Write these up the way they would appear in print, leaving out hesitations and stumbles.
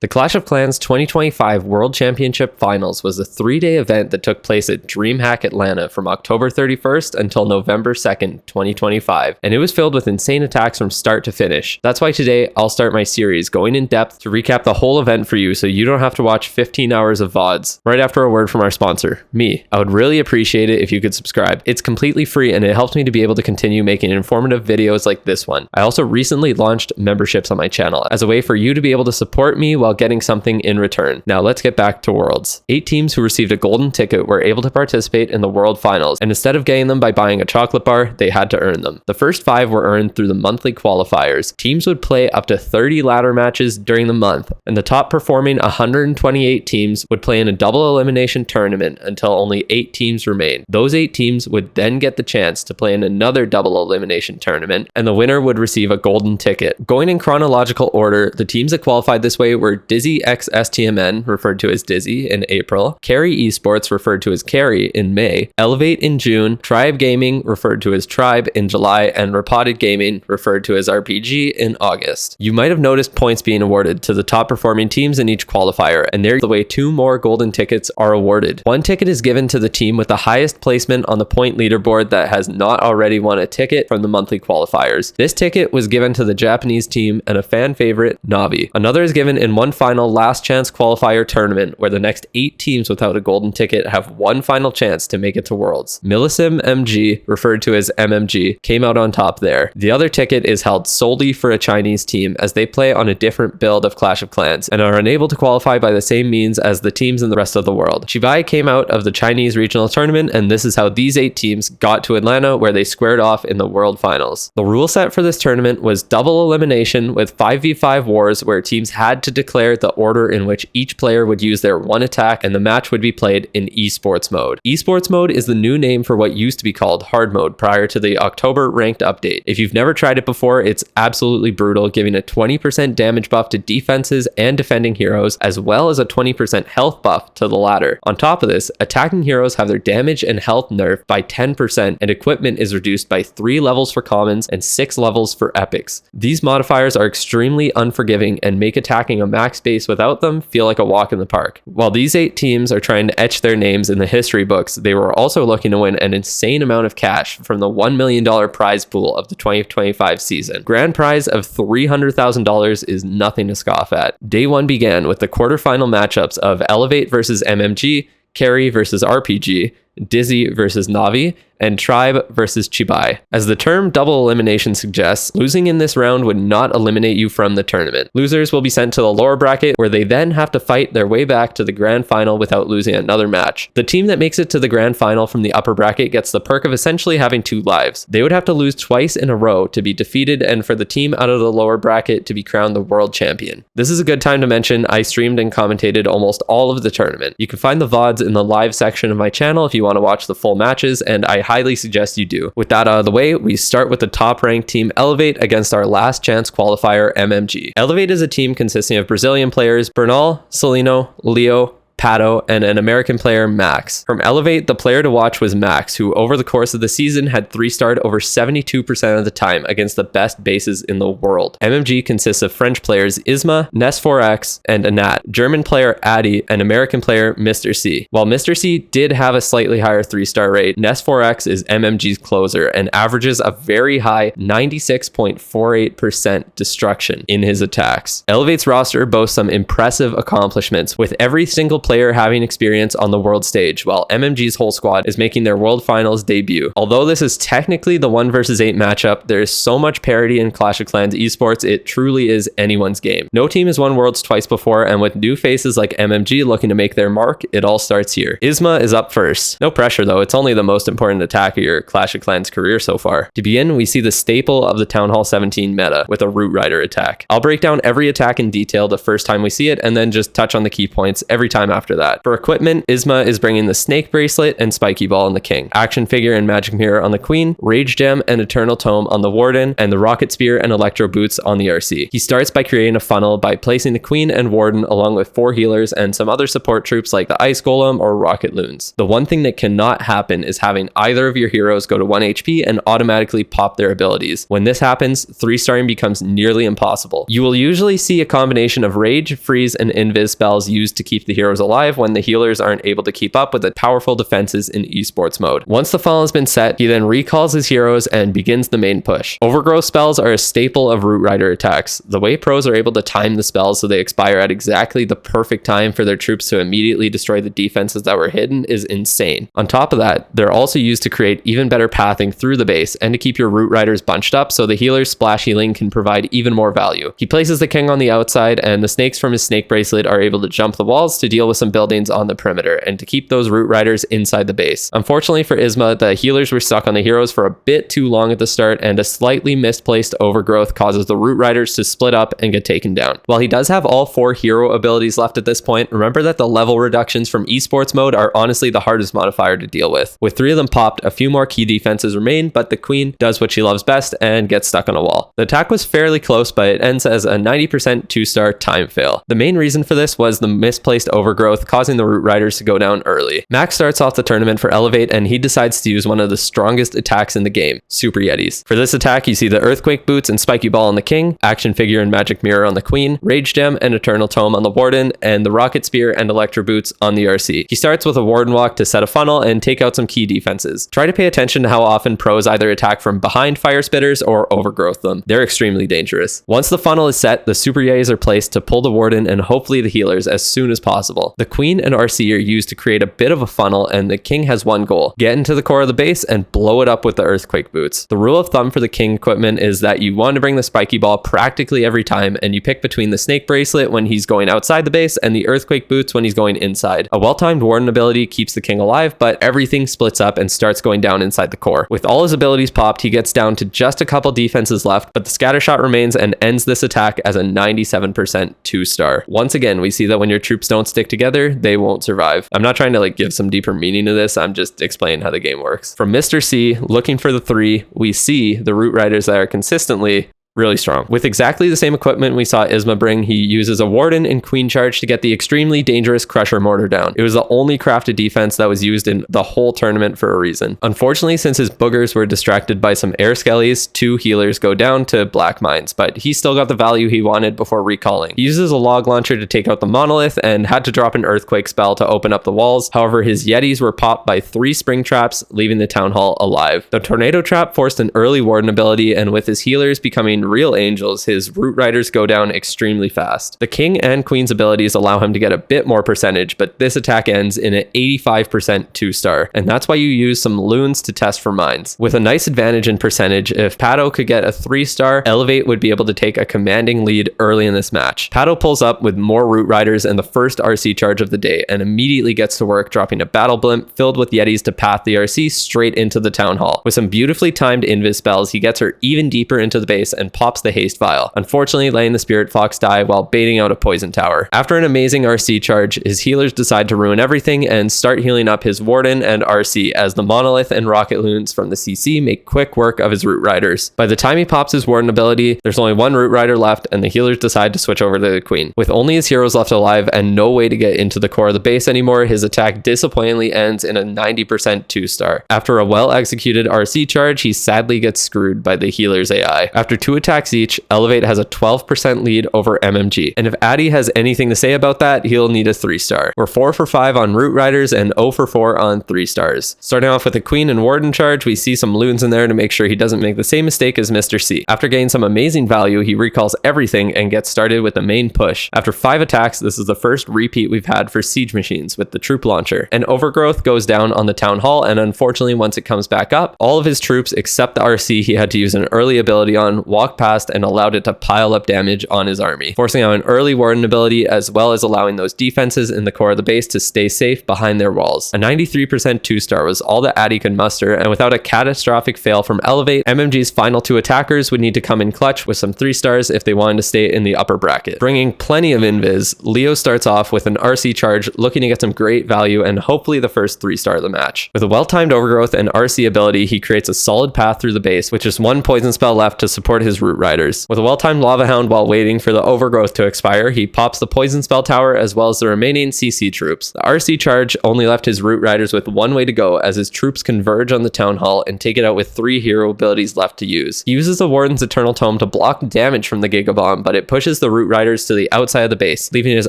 The Clash of Clans 2025 World Championship Finals was a 3-day event that took place at DreamHack Atlanta from October 31st until November 2nd, 2025, and it was filled with insane attacks from start to finish. That's why today I'll start my series going in depth to recap the whole event for you so you don't have to watch 15 hours of VODs. Right after a word from our sponsor, me. I would really appreciate it if you could subscribe. It's completely free and it helps me to be able to continue making informative videos like this one. I also recently launched memberships on my channel as a way for you to be able to support me while getting something in return. Now let's get back to Worlds. 8 teams who received a golden ticket were able to participate in the World Finals, and instead of getting them by buying a chocolate bar, they had to earn them. The first 5 were earned through the monthly qualifiers. Teams would play up to 30 ladder matches during the month, and the top performing 128 teams would play in a double elimination tournament until only 8 teams remained. Those 8 teams would then get the chance to play in another double elimination tournament, and the winner would receive a golden ticket. Going in chronological order, the teams that qualified this way were Dizzy X STMN, referred to as Dizzy, in April, Carry Esports, referred to as Carry, in May, Elevate in June, Tribe Gaming, referred to as Tribe, in July, and Repotted Gaming, referred to as RPG, in August. You might have noticed points being awarded to the top performing teams in each qualifier, and there's the way 2 more golden tickets are awarded. 1 ticket is given to the team with the highest placement on the point leaderboard that has not already won a ticket from the monthly qualifiers. This ticket was given to the Japanese team and a fan favorite, Navi. Another is given in one final last chance qualifier tournament where the next 8 teams without a golden ticket have one final chance to make it to Worlds. Millisim MG, referred to as MMG, came out on top there. The other ticket is held solely for a Chinese team as they play on a different build of Clash of Clans and are unable to qualify by the same means as the teams in the rest of the world. Chibai came out of the Chinese regional tournament, and this is how these 8 teams got to Atlanta, where they squared off in the World Finals. The rule set for this tournament was double elimination with 5v5 wars where teams had to declare the order in which each player would use their one attack, and the match would be played in esports mode. Esports mode is the new name for what used to be called hard mode prior to the October ranked update. If you've never tried it before, it's absolutely brutal, giving a 20% damage buff to defenses and defending heroes, as well as a 20% health buff to the latter. On top of this, attacking heroes have their damage and health nerfed by 10%, and equipment is reduced by 3 levels for commons and 6 levels for epics. These modifiers are extremely unforgiving and make attacking a max base without them feel like a walk in the park. While these 8 teams are trying to etch their names in the history books, they were also looking to win an insane amount of cash from the $1 million prize pool of the 2025 season. Grand prize of $300,000 is nothing to scoff at. Day 1 began with the quarterfinal matchups of Elevate versus MMG, Carry versus RPG, Dizzy versus Navi, and Tribe versus Chibai. As the term double elimination suggests, losing in this round would not eliminate you from the tournament. Losers will be sent to the lower bracket, where they then have to fight their way back to the grand final without losing another match. The team that makes it to the grand final from the upper bracket gets the perk of essentially having 2 lives. They would have to lose twice in a row to be defeated, and for the team out of the lower bracket to be crowned the world champion. This is a good time to mention I streamed and commentated almost all of the tournament. You can find the VODs in the live section of my channel if you want to watch the full matches, and I highly suggest you do. With that out of the way, we start with the top ranked team Elevate against our last chance qualifier MMG. Elevate is a team consisting of Brazilian players Bernal, Celino, Leo, Pato, and an American player, Max. From Elevate, the player to watch was Max, who over the course of the season had 3-starred over 72% of the time against the best bases in the world. MMG consists of French players Isma, Nes4X, and Anat, German player Addy, and American player Mr. C. While Mr. C did have a slightly higher 3-star rate, Nes4X is MMG's closer and averages a very high 96.48% destruction in his attacks. Elevate's roster boasts some impressive accomplishments, with every single player having experience on the world stage, while MMG's whole squad is making their World Finals debut. Although this is technically the 1 versus 8 matchup, there is so much parity in Clash of Clans esports, it truly is anyone's game. No team has won Worlds twice before, and with new faces like MMG looking to make their mark, it all starts here. Isma is up first. No pressure though, it's only the most important attack of your Clash of Clans career so far. To begin, we see the staple of the Town Hall 17 meta with a Root Rider attack. I'll break down every attack in detail the first time we see it, and then just touch on the key points every time after after that. For equipment, Isma is bringing the Snake Bracelet and Spiky Ball on the King, Action Figure and Magic Mirror on the Queen, Rage Gem and Eternal Tome on the Warden, and the Rocket Spear and Electro Boots on the RC. He starts by creating a funnel by placing the Queen and Warden along with 4 healers and some other support troops like the Ice Golem or Rocket Loons. The one thing that cannot happen is having either of your heroes go to 1 HP and automatically pop their abilities. When this happens, 3-starring becomes nearly impossible. You will usually see a combination of Rage, Freeze, and Invis spells used to keep the heroes alive when the healers aren't able to keep up with the powerful defenses in esports mode. Once the funnel has been set, he then recalls his heroes and begins the main push. Overgrowth spells are a staple of Root Rider attacks. The way pros are able to time the spells so they expire at exactly the perfect time for their troops to immediately destroy the defenses that were hidden is insane. On top of that, they're also used to create even better pathing through the base and to keep your Root Riders bunched up so the healer's splash healing can provide even more value. He places the King on the outside and the snakes from his Snake Bracelet are able to jump the walls to deal with some buildings on the perimeter and to keep those Root Riders inside the base. Unfortunately for Isma, the healers were stuck on the heroes for a bit too long at the start and a slightly misplaced overgrowth causes the Root Riders to split up and get taken down. While he does have all 4 hero abilities left at this point, remember that the level reductions from esports mode are honestly the hardest modifier to deal with. With 3 of them popped, a few more key defenses remain, but the Queen does what she loves best and gets stuck on a wall. The attack was fairly close, but it ends as a 90% 2-star time fail. The main reason for this was the misplaced overgrowth causing the Root Riders to go down early. Max starts off the tournament for Elevate and he decides to use one of the strongest attacks in the game, Super Yetis. For this attack, you see the Earthquake Boots and Spiky Ball on the King, Action Figure and Magic Mirror on the Queen, Rage Gem and Eternal Tome on the Warden, and the Rocket Spear and Electro Boots on the RC. He starts with a Warden Walk to set a funnel and take out some key defenses. Try to pay attention to how often pros either attack from behind Fire Spitters or overgrowth them. They're extremely dangerous. Once the funnel is set, the Super Yetis are placed to pull the Warden and hopefully the healers as soon as possible. The Queen and RC are used to create a bit of a funnel and the King has one goal: get into the core of the base and blow it up with the Earthquake Boots. The rule of thumb for the King equipment is that you want to bring the Spiky Ball practically every time and you pick between the Snake Bracelet when he's going outside the base and the Earthquake Boots when he's going inside. A well-timed Warden ability keeps the King alive, but everything splits up and starts going down inside the core. With all his abilities popped, he gets down to just a couple defenses left, but the Scatter Shot remains and ends this attack as a 97% 2-star. Once again, we see that when your troops don't stick together, they won't survive. I'm not trying to give some deeper meaning to this, I'm just explaining how the game works. From Mr. C, looking for the 3, we see the Root Riders that are consistently really strong. With exactly the same equipment we saw Isma bring, he uses a Warden and Queen Charge to get the extremely dangerous Crusher Mortar down. It was the only crafted defense that was used in the whole tournament for a reason. Unfortunately, since his boogers were distracted by some air skellies, 2 healers go down to Black Mines, but he still got the value he wanted before recalling. He uses a Log Launcher to take out the Monolith and had to drop an Earthquake spell to open up the walls. However, his Yetis were popped by 3 Spring Traps, leaving the Town Hall alive. The Tornado Trap forced an early Warden ability, and with his healers becoming real angels, his Root Riders go down extremely fast. The King and Queen's abilities allow him to get a bit more percentage, but this attack ends in an 85% 2-star, and that's why you use some loons to test for mines. With a nice advantage in percentage, if Pato could get a 3-star, Elevate would be able to take a commanding lead early in this match. Pato pulls up with more Root Riders and the first RC charge of the day, and immediately gets to work dropping a battle blimp filled with Yetis to path the RC straight into the Town Hall. With some beautifully timed invis spells, he gets her even deeper into the base and pops the haste vial, unfortunately letting the Spirit Fox die while baiting out a poison tower. After an amazing RC charge, his healers decide to ruin everything and start healing up his Warden and RC as the Monolith and Rocket Loons from the CC make quick work of his Root Riders. By the time he pops his Warden ability, there's only 1 Root Rider left and the healers decide to switch over to the Queen. With only his heroes left alive and no way to get into the core of the base anymore, his attack disappointingly ends in a 90% 2-star. After a well-executed RC charge, he sadly gets screwed by the healer's AI. After 2 attacks each, Elevate has a 12% lead over MMG, and if Addy has anything to say about that, he'll need a 3-star. We're 4 for 5 on Root Riders and 0 for 4 on 3 stars. Starting off with a Queen and Warden charge, we see some loons in there to make sure he doesn't make the same mistake as Mr. C. After getting some amazing value, he recalls everything and gets started with the main push. After 5 attacks, this is the first repeat we've had for Siege Machines with the Troop Launcher. An Overgrowth goes down on the Town Hall, and unfortunately once it comes back up, all of his troops except the RC he had to use an early ability on walk walked past and allowed it to pile up damage on his army, forcing out an early warden ability as well as allowing those defenses in the core of the base to stay safe behind their walls. A 93% 2-star was all that Addy could muster, and without a catastrophic fail from Elevate, MMG's final 2 attackers would need to come in clutch with some 3-stars if they wanted to stay in the upper bracket. Bringing plenty of invis, Leo starts off with an RC charge looking to get some great value and hopefully the first 3-star of the match. With a well-timed overgrowth and RC ability, he creates a solid path through the base with just 1 poison spell left to support his root riders. With a well-timed lava hound while waiting for the overgrowth to expire, he pops the poison spell tower as well as the remaining CC troops. The RC charge only left his root riders with 1 way to go as his troops converge on the town hall and take it out with 3 hero abilities left to use. He uses the Warden's Eternal Tome to block damage from the Giga Bomb, but it pushes the root riders to the outside of the base, leaving his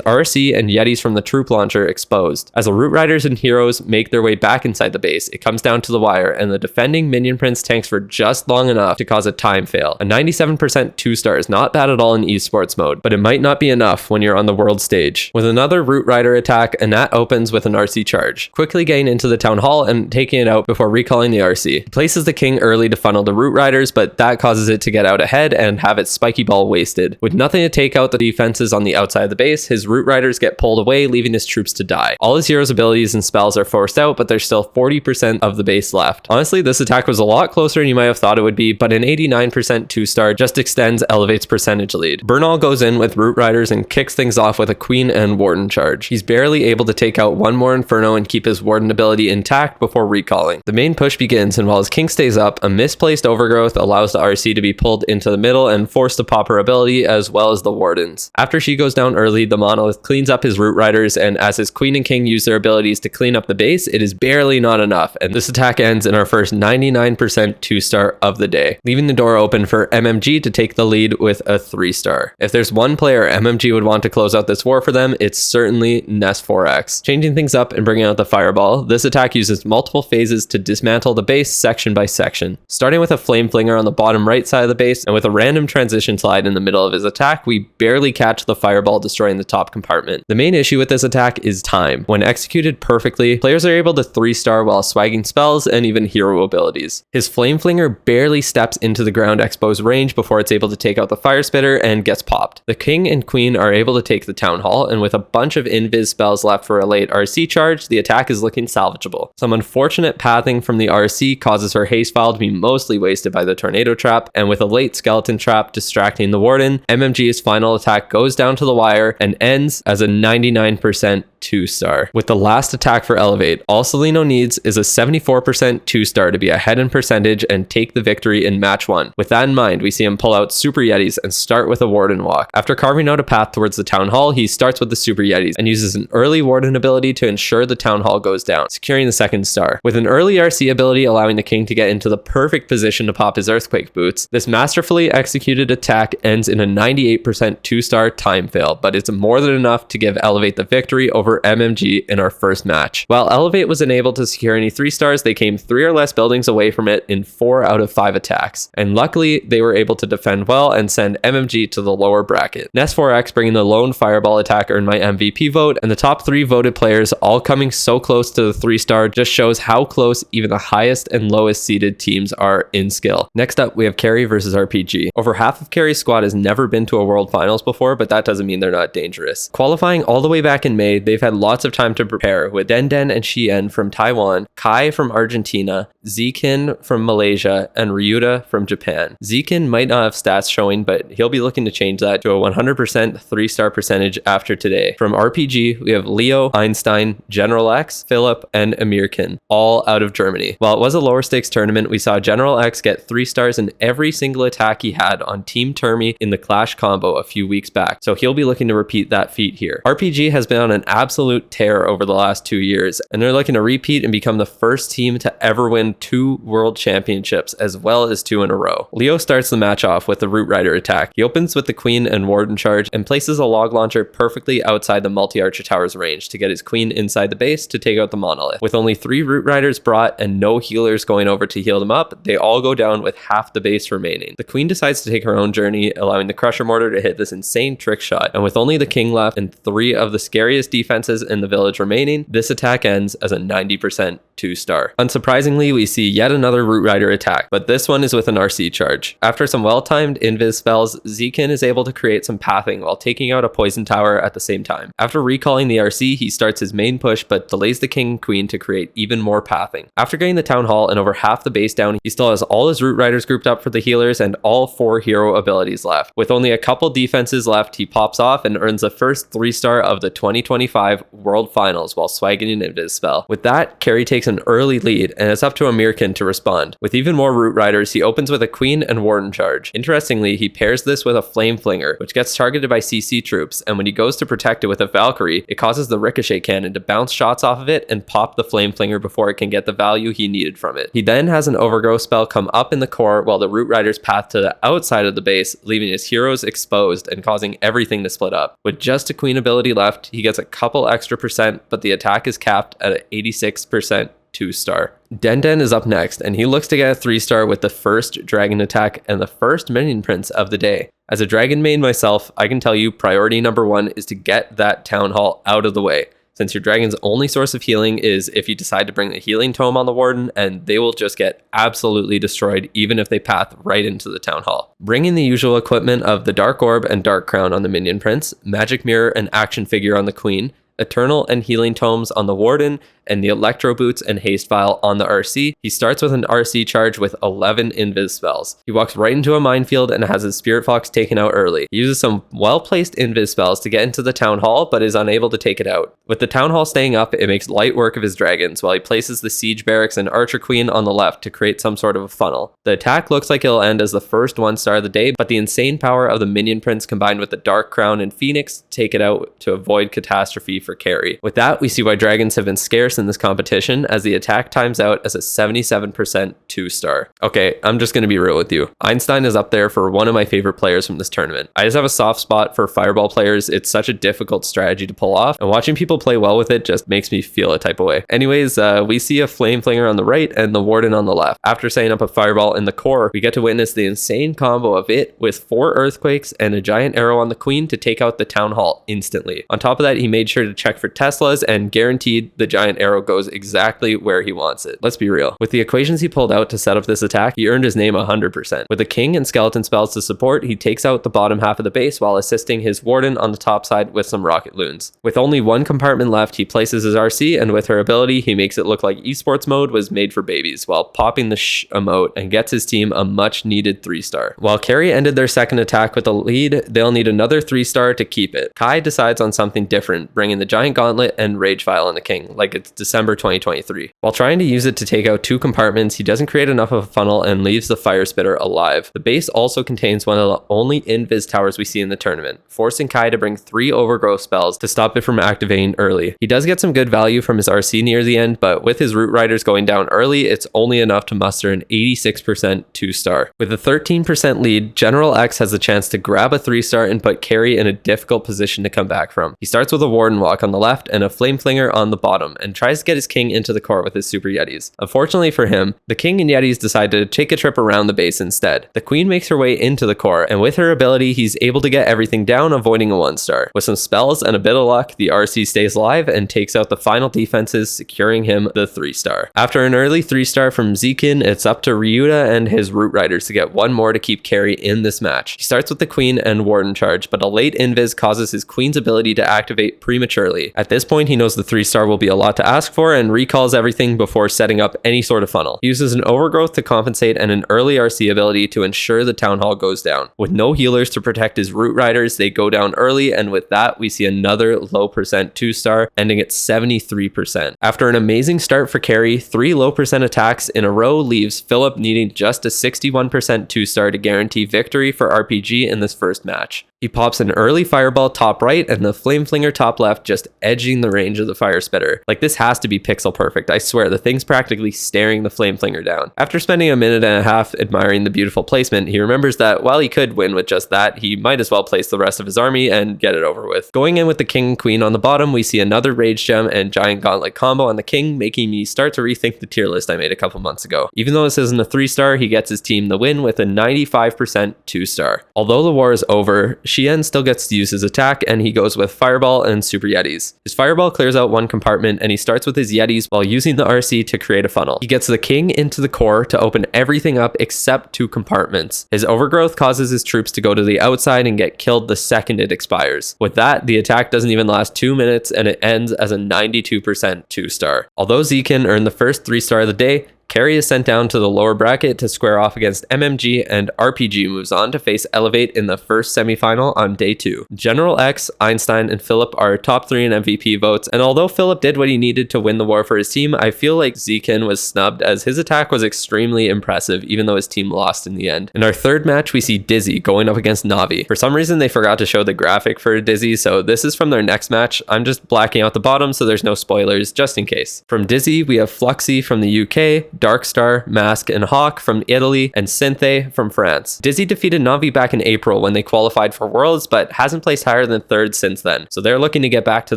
RC and Yetis from the troop launcher exposed. As the root riders and heroes make their way back inside the base, it comes down to the wire, and the defending minion prince tanks for just long enough to cause a time fail. A 97% 2-star is not bad at all in esports mode, but it might not be enough when you're on the world stage. With another root rider attack, Anat opens with an RC charge, quickly getting into the town hall and taking it out before recalling the RC. He places the king early to funnel the root riders, but that causes it to get out ahead and have its spiky ball wasted. With nothing to take out the defenses on the outside of the base, his root riders get pulled away, leaving his troops to die. All his heroes' abilities and spells are forced out, but there's still 40% of the base left. Honestly, this attack was a lot closer than you might have thought it would be, but an 89% 2-star just extends Elevate's percentage lead. Bernal goes in with root riders and kicks things off with a queen and warden charge. He's barely able to take out 1 more inferno and keep his warden ability intact before recalling. The main push begins, and while his king stays up, a misplaced overgrowth allows the RC to be pulled into the middle and forced to pop her ability as well as the wardens. After she goes down early, the monolith cleans up his root riders, and as his queen and king use their abilities to clean up the base, it is barely not enough, and this attack ends in our first 99% 2-star of the day, leaving the door open for MMG to take the lead with a 3-star. If there's one player MMG would want to close out this war for them, it's certainly Ness4X. Changing things up and bringing out the fireball, this attack uses multiple phases to dismantle the base section by section. Starting with a flame flinger on the bottom right side of the base, and with a random transition slide in the middle of his attack, we barely catch the fireball destroying the top compartment. The main issue with this attack is time. When executed perfectly, players are able to 3-star while swagging spells and even hero abilities. His flame flinger barely steps into the ground exposed range before it's able to take out the fire spitter and gets popped. The king and queen are able to take the town hall, and with a bunch of invis spells left for a late RC charge, the attack is looking salvageable. Some unfortunate pathing from the RC causes her haste file to be mostly wasted by the tornado trap, and with a late skeleton trap distracting the warden, MMG's final attack goes down to the wire and ends as a 99% 2-star. With the last attack for Elevate, all Celino needs is a 74% 2-star to be ahead in percentage and take the victory in match 1. With that in mind, we see him pull out Super Yetis and start with a Warden Walk. After carving out a path towards the Town Hall, he starts with the Super Yetis and uses an early Warden ability to ensure the Town Hall goes down, securing the 2nd star. With an early RC ability allowing the King to get into the perfect position to pop his Earthquake boots, this masterfully executed attack ends in a 98% 2-star time fail, but it's more than enough to give Elevate the victory over MMG in our first match. While Elevate was unable to secure any 3-stars, they came 3 or less buildings away from it in 4 out of 5 attacks, and luckily they were able to defend well and send MMG to the lower bracket. Ness4X bringing the lone fireball attack earned my MVP vote, and the top 3 voted players all coming so close to the 3-star just shows how close even the highest and lowest seeded teams are in skill. Next up, we have Carry versus RPG. Over half of Carry's squad has never been to a World Finals before, but that doesn't mean they're not dangerous. Qualifying all the way back in May, they've had lots of time to prepare, with Den Den and Xian from Taiwan, Kai from Argentina, Zekin from Malaysia, and Ryuta from Japan. Zekin might not have stats showing, but he'll be looking to change that to a 100% 3-star percentage after today. From RPG, we have Leo, Einstein, General X, Philip, and Amirkin, all out of Germany. While it was a lower stakes tournament, we saw General X get 3 stars in every single attack he had on Team Termi in the Clash combo a few weeks back, so he'll be looking to repeat that feat here. RPG has been on an absolute tear over the last 2 years, and they're looking to repeat and become the first team to ever win 2 world championships, as well as 2 in a row. Leo starts the match off with the Root Rider attack. He opens with the Queen and Warden charge and places a log launcher perfectly outside the multi-archer tower's range to get his Queen inside the base to take out the monolith. With only 3 Root Riders brought and no healers going over to heal them up, they all go down with half the base remaining. The Queen decides to take her own journey, allowing the Crusher Mortar to hit this insane trick shot, and with only the King left and 3 of the scariest defense defenses in the village remaining, this attack ends as a 90% 2-star. Unsurprisingly, we see yet another Root Rider attack, but this one is with an RC charge. After some well-timed invis spells, Zekin is able to create some pathing while taking out a poison tower at the same time. After recalling the RC, he starts his main push but delays the king and queen to create even more pathing. After getting the town hall and over half the base down, he still has all his Root Riders grouped up for the healers and all 4 hero abilities left. With only a couple defenses left, he pops off and earns the first 3-star of the 2025 World Finals while swagging an invis spell. With that, Carey takes an early lead, and it's up to Amirkin to respond. With even more Root Riders, he opens with a Queen and Warden charge. Interestingly, he pairs this with a Flame Flinger, which gets targeted by CC troops, and when he goes to protect it with a Valkyrie, it causes the Ricochet cannon to bounce shots off of it and pop the Flame Flinger before it can get the value he needed from it. He then has an Overgrowth spell come up in the core while the Root Riders path to the outside of the base, leaving his heroes exposed and causing everything to split up. With just a Queen ability left, he gets a couple extra percent, but the attack is capped at an 86% 2-star. Den is up next, and he looks to get a 3-star with the first dragon attack and the first minion prince of the day. As a dragon main myself, I can tell you priority number 1 is to get that town hall out of the way, since your dragon's only source of healing is if you decide to bring the healing tome on the warden, and they will just get absolutely destroyed even if they path right into the town hall. Bringing the usual equipment of the Dark Orb and Dark Crown on the minion prince, Magic Mirror and Action Figure on the queen, Eternal and Healing Tomes on the Warden, and the Electro Boots and Haste Vial on the RC. He starts with an RC charge with 11 invis spells. He walks right into a minefield and has his Spirit Fox taken out early. He uses some well-placed invis spells to get into the Town Hall, but is unable to take it out. With the Town Hall staying up, it makes light work of his dragons, while he places the Siege Barracks and Archer Queen on the left to create some sort of a funnel. The attack looks like it'll end as the first 1-star of the day, but the insane power of the Minion Prince combined with the Dark Crown and Phoenix take it out to avoid catastrophe for Carey. With that, we see why dragons have been scarce in this competition, as the attack times out as a 77% 2-star. Okay, I'm just gonna be real with you. Einstein is up there for one of my favorite players from this tournament. I just have a soft spot for Fireball players. It's such a difficult strategy to pull off, and watching people play well with it just makes me feel a type of way. Anyways, we see a Flame Flinger on the right and the Warden on the left. After setting up a Fireball in the core, we get to witness the insane combo of it with 4 Earthquakes and a Giant Arrow on the Queen to take out the Town Hall instantly. On top of that, he made sure to check for Teslas and guaranteed the Giant Arrow goes exactly where he wants it. Let's be real. With the equations he pulled out to set up this attack, he earned his name 100%. With the King and Skeleton spells to support, he takes out the bottom half of the base while assisting his Warden on the top side with some Rocket Loons. With only one compartment left, he places his RC, and with her ability, he makes it look like esports mode was made for babies while popping the shh emote and gets his team a much needed 3-star. While Carey ended their second attack with a lead, they'll need another 3-star to keep it. Kai decides on something different, bringing the Giant Gauntlet and Rage Vial on the King, like it's December 2023. While trying to use it to take out 2 compartments, he doesn't create enough of a funnel and leaves the Fire Spitter alive. The base also contains one of the only invis towers we see in the tournament, forcing Kai to bring 3 Overgrowth spells to stop it from activating early. He does get some good value from his RC near the end, but with his Root Riders going down early, it's only enough to muster an 86% 2-star. With a 13% lead, General X has the chance to grab a 3-star and put Carey in a difficult position to come back from. He starts with a Warden Walk on the left and a Flame Flinger on the bottom, and tries to get his King into the core with his Super Yetis. Unfortunately for him, the King and Yetis decide to take a trip around the base instead. The Queen makes her way into the core, and with her ability, he's able to get everything down, avoiding a 1-star. With some spells and a bit of luck, the RC stays alive and takes out the final defenses, securing him the 3-star. After an early 3-star from Zekin, it's up to Ryuta and his Root Riders to get one more to keep Carey in this match. He starts with the Queen and Warden charge, but a late invis causes his Queen's ability to activate prematurely. At this point, he knows the 3-star will be a lot to ask for and recalls everything before setting up any sort of funnel. He uses an Overgrowth to compensate and an early RC ability to ensure the Town Hall goes down. With no healers to protect his Root Riders, they go down early, and with that, we see another low percent 2-star, ending at 73%. After an amazing start for Carey, 3 low percent attacks in a row leaves Philip needing just a 61% 2-star to guarantee victory for RPG in this first match. He pops an early Fireball top right and the Flame Flinger top left, just edging the range of the Fire Spitter. Like, this has to be pixel perfect. I swear, the thing's practically staring the flame flinger down. After spending a minute and a half admiring the beautiful placement, he remembers that while he could win with just that, he might as well place the rest of his army and get it over with. Going in with the king and queen on the bottom, we see another rage gem and giant gauntlet combo on the king, making me start to rethink the tier list I made a couple months ago. Even though this isn't a 3-star, he gets his team the win with a 95% 2-star. Although the war is over, Shien still gets to use his attack, and he goes with Fireball and Super Yetis. His Fireball clears out one compartment, and he starts with his Yetis while using the RC to create a funnel. He gets the king into the core to open everything up except 2 compartments. His overgrowth causes his troops to go to the outside and get killed the second it expires. With that, the attack doesn't even last 2 minutes, and it ends as a 92% 2-star. Although Zekin earned the first 3-star of the day, Carrie is sent down to the lower bracket to square off against MMG, and RPG moves on to face Elevate in the first semifinal on day 2. General X, Einstein, and Philip are top 3 in MVP votes, and although Philip did what he needed to win the war for his team, I feel like Zekin was snubbed as his attack was extremely impressive even though his team lost in the end. In our third match, we see Dizzy going up against Navi. For some reason, they forgot to show the graphic for Dizzy, so this is from their next match. I'm just blacking out the bottom so there's no spoilers just in case. From Dizzy, we have Fluxy from the UK, Darkstar, Mask, and Hawk from Italy, and Synthé from France. Dizzy defeated Navi back in April when they qualified for Worlds, but hasn't placed higher than 3rd since then, so they're looking to get back to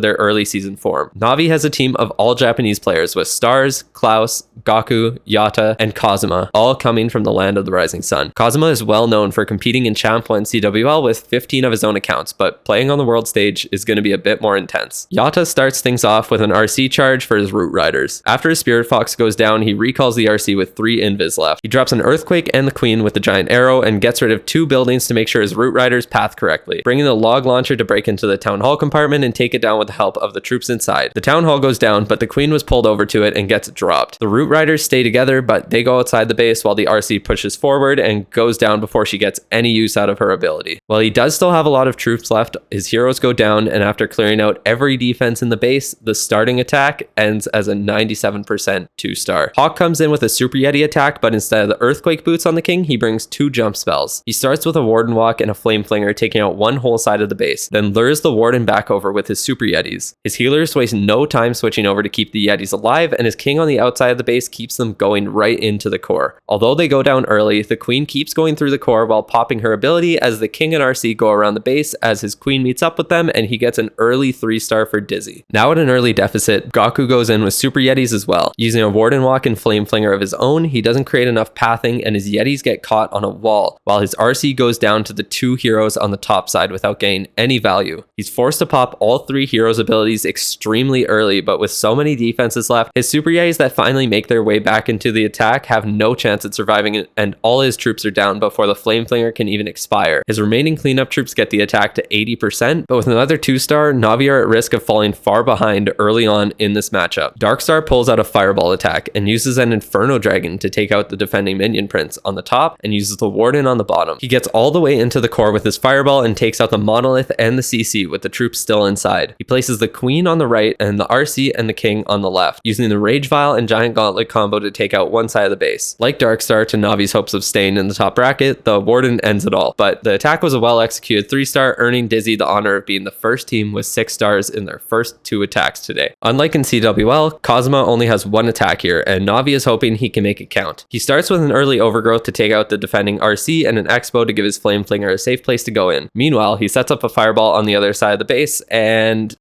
their early season form. Navi has a team of all Japanese players with Stars, Klaus, Gaku, Yata, and Kazuma, all coming from the land of the rising sun. Kazuma is well known for competing in Champ 1 CWL with 15 of his own accounts, but playing on the world stage is going to be a bit more intense. Yata starts things off with an RC charge for his Root Riders. After his Spirit Fox goes down, he recalls the RC with 3 invis left. He drops an Earthquake and the Queen with the giant arrow and gets rid of 2 buildings to make sure his Root Riders path correctly, bringing the log launcher to break into the Town Hall compartment and take it down with the help of the troops inside. The Town Hall goes down, but the Queen was pulled over to it and gets dropped. The Root Riders stay together, but they go outside the base while the RC pushes forward and goes down before she gets any use out of her ability. While he does still have a lot of troops left, his heroes go down, and after clearing out every defense in the base, the starting attack ends as a 97% 2-star. Hawk comes in with a Super Yeti attack, but instead of the Earthquake boots on the king, he brings 2 jump spells. He starts with a Warden Walk and a Flame Flinger, taking out one whole side of the base, then lures the Warden back over with his Super Yetis. His healers waste no time switching over to keep the Yetis alive, and his king on the outside of the base keeps them going right into the core. Although they go down early, the Queen keeps going through the core while popping her ability as the king and RC go around the base as his Queen meets up with them, and he gets an early 3-star for Dizzy. Now at an early deficit, Gaku goes in with Super Yetis as well. Using a Warden Walk and Flame Flinger of his own, he doesn't create enough pathing, and his Yetis get caught on a wall, while his RC goes down to the 2 heroes on the top side without gaining any value. He's forced to pop all 3 heroes' abilities extremely early, but with so many defenses left, his Super Yetis that finally make their way back into the attack have no chance at surviving, and all his troops are down before the Flame Flinger can even expire. His remaining cleanup troops get the attack to 80%, but with another 2-star, Navi are at risk of falling far behind early on in this matchup. Darkstar pulls out a Fireball attack and uses an Inferno Dragon to take out the defending minion prince on the top and uses the Warden on the bottom. He gets all the way into the core with his Fireball and takes out the Monolith and the CC with the troops still inside. He places the Queen on the right and the RC and the King on the left, using the Rage Vial and Giant Gauntlet combo to take out one side of the base. Like Darkstar, to Navi's hopes of staying in the top bracket, the Warden ends it all, but the attack was a well-executed 3-star, earning Dizzy the honor of being the first team with 6 stars in their first 2 attacks today. Unlike in CWL, Kazuma only has 1 attack here, and Navi is hoping he can make it count. He starts with an early Overgrowth to take out the defending RC and an Expo to give his Flame Flinger a safe place to go in. Meanwhile, he sets up a Fireball on the other side of the base, and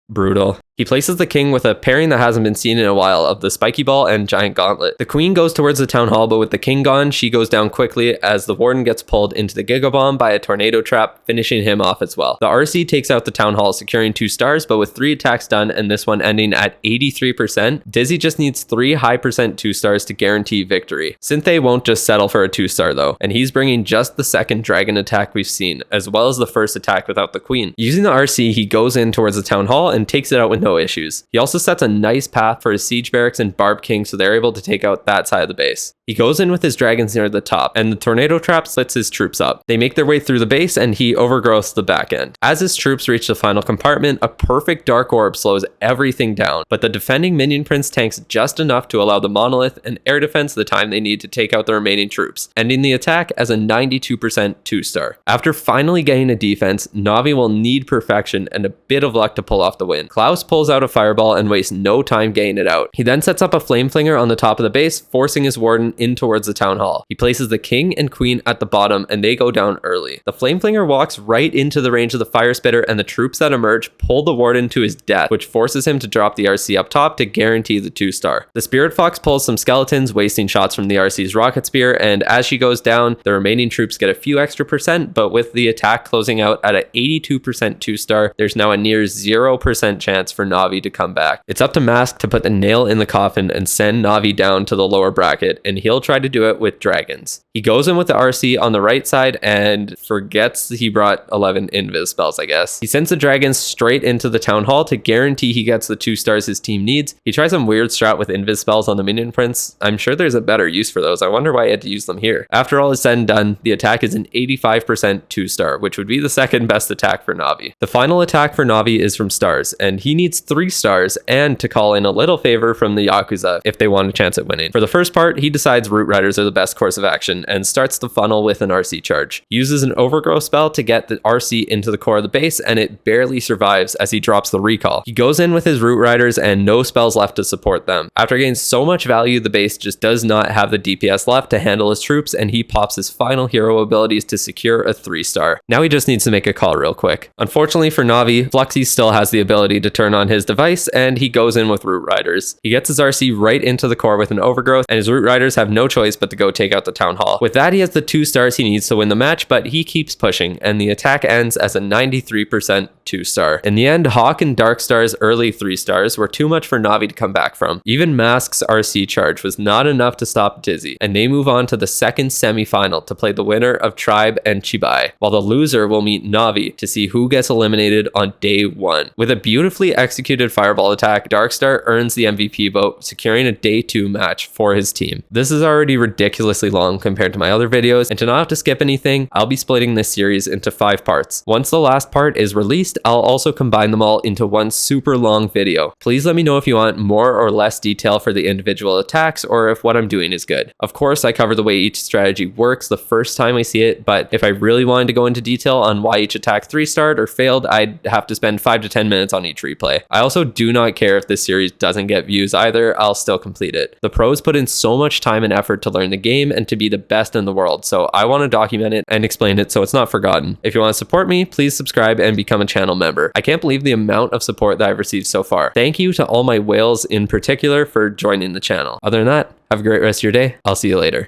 brutal. He places the king with a pairing that hasn't been seen in a while of the Spiky Ball and Giant Gauntlet. The Queen goes towards the Town Hall, but with the king gone, she goes down quickly as the Warden gets pulled into the Giga Bomb by a Tornado Trap, finishing him off as well. The RC takes out the Town Hall, securing 2 stars, but with 3 attacks done and this one ending at 83%, Dizzy just needs 3 high percent 2 stars to guarantee victory. Synthé won't just settle for a 2-star though, and he's bringing just the second dragon attack we've seen, as well as the first attack without the Queen. Using the RC, he goes in towards the Town Hall and takes it out with no issues. He also sets a nice path for his Siege Barracks and Barb King, so they're able to take out that side of the base. He goes in with his dragons near the top, and the Tornado Trap slits his troops up. They make their way through the base, and he overgrowths the back end. As his troops reach the final compartment, a perfect Dark Orb slows everything down, but the defending Minion Prince tanks just enough to allow the Monolith and Air Defense the time they need to take out the remaining troops, ending the attack as a 92% 2-star. After finally getting a defense, Navi will need perfection and a bit of luck to pull off the win. Klaus pulls out a fireball and wastes no time getting it out. He then sets up a flame flinger on the top of the base, forcing his warden in towards the town hall. He places the king and queen at the bottom and they go down early. The flame flinger walks right into the range of the fire spitter and the troops that emerge pull the warden to his death, which forces him to drop the RC up top to guarantee the 2-star. The spirit fox pulls some skeletons, wasting shots from the RC's rocket spear, and as she goes down, the remaining troops get a few extra percent, but with the attack closing out at an 82% 2-star, there's now a near 0% chance for Na'vi to come back. It's up to Mask to put the nail in the coffin and send Na'vi down to the lower bracket, and he'll try to do it with dragons. He goes in with the RC on the right side and forgets he brought 11 invis spells, I guess. He sends the dragons straight into the town hall to guarantee he gets the 2 stars his team needs. He tries some weird strat with invis spells on the minion prince. I'm sure there's a better use for those. I wonder why he had to use them here. After all is said and done, the attack is an 85% 2-star, which would be the second best attack for Na'vi. The final attack for Na'vi is from stars, and he needs 3 stars and to call in a little favor from the Yakuza if they want a chance at winning. For the first part, he decides Root Riders are the best course of action and starts the funnel with an RC charge. He uses an overgrowth spell to get the RC into the core of the base, and it barely survives as he drops the recall. He goes in with his Root Riders and no spells left to support them. After getting so much value, the base just does not have the DPS left to handle his troops, and he pops his final hero abilities to secure a 3-star. Now he just needs to make a call real quick. Unfortunately for Na'vi, Fluxy still has the ability to turn on his device, and he goes in with Root Riders. He gets his RC right into the core with an overgrowth, and his Root Riders have no choice but to go take out the town hall. With that, he has the 2 stars he needs to win the match, but he keeps pushing, and the attack ends as a 93% 2-star. In the end, Hawk and Darkstar's early 3-stars were too much for Na'vi to come back from. Even Mask's RC charge was not enough to stop Dizzy, and they move on to the second semi-final to play the winner of Tribe and Chibai, while the loser will meet Na'vi to see who gets eliminated on day 1. With a beautifully executed fireball attack, Darkstar earns the MVP vote, securing a day 2 match for his team. This is already ridiculously long compared to my other videos, and to not have to skip anything, I'll be splitting this series into 5 parts. Once the last part is released, I'll also combine them all into one super long video. Please let me know if you want more or less detail for the individual attacks, or if what I'm doing is good. Of course, I cover the way each strategy works the first time I see it, but if I really wanted to go into detail on why each attack 3-starred or failed, I'd have to spend 5 to 10 minutes on each replay. I also do not care if this series doesn't get views either, I'll still complete it. The pros put in so much time and effort to learn the game and to be the best in the world, so I want to document it and explain it so it's not forgotten. If you want to support me, please subscribe and become a channel member. I can't believe the amount of support that I've received so far. Thank you to all my whales in particular for joining the channel. Other than that, have a great rest of your day. I'll see you later.